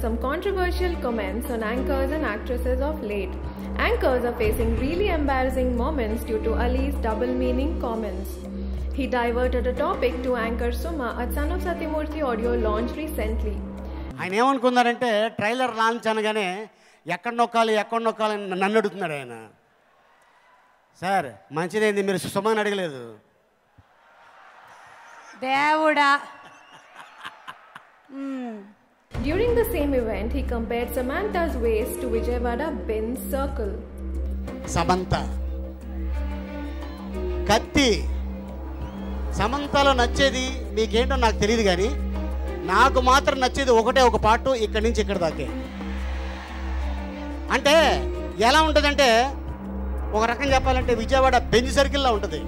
some controversial comments on anchors and actresses of late. Anchors are facing really embarrassing moments due to Ali's double-meaning comments. He diverted a topic to anchor Suma at Son of Satyamurthy audio launch recently. ఆయన ఏమనుకున్నారంటే trailer launch అనగానే ఎక్కడ నొక్కాలి నన్ను అడుగుతున్నాడు ఆయన. Sir మంచిదేంది మీరు సుమని అడగలేదు. దేవుడా. During the same event, he compared Samantha's waist to Vijayawada Ben's circle. Samantha కత్తి సమంతలో నచ్చేది మీకేంటో నాకు తెలియదు, కానీ నాకు మాత్రం నచ్చేది ఒక పాటు ఇక్కడి నుంచి ఇక్కడ దాకే. అంటే ఎలా ఉంటుందంటే ఒక రకం చెప్పాలంటే విజయవాడ బెంజ్ సర్కిల్లా ఉంటుంది.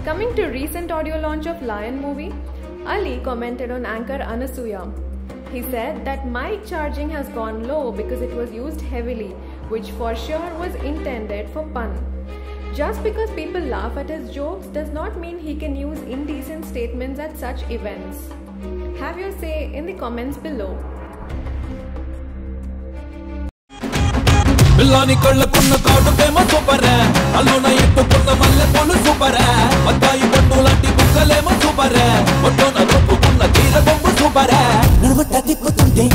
Coming to recent audio launch of Lion movie, Ali commented on anchor Anasuya. He said that mic charging has gone low because it was used heavily, which for sure was intended for pun. Just because people laugh at his jokes does not mean he can use indecent statements at such events. Have your say in the comments below. పిల్లాని కళ్ళకున్న కాటుకేమో సూపరే, అల్లున ఇప్పుకున్న మల్లె పూలు సూపరే, మత్తాయి పండు లాంటి బుక్కలేమో సూపరే, ఒడ్డున రొప్పుకున్న చీర బొమ్మ సూపరే. నడుమట్ట తిప్పుతుంటే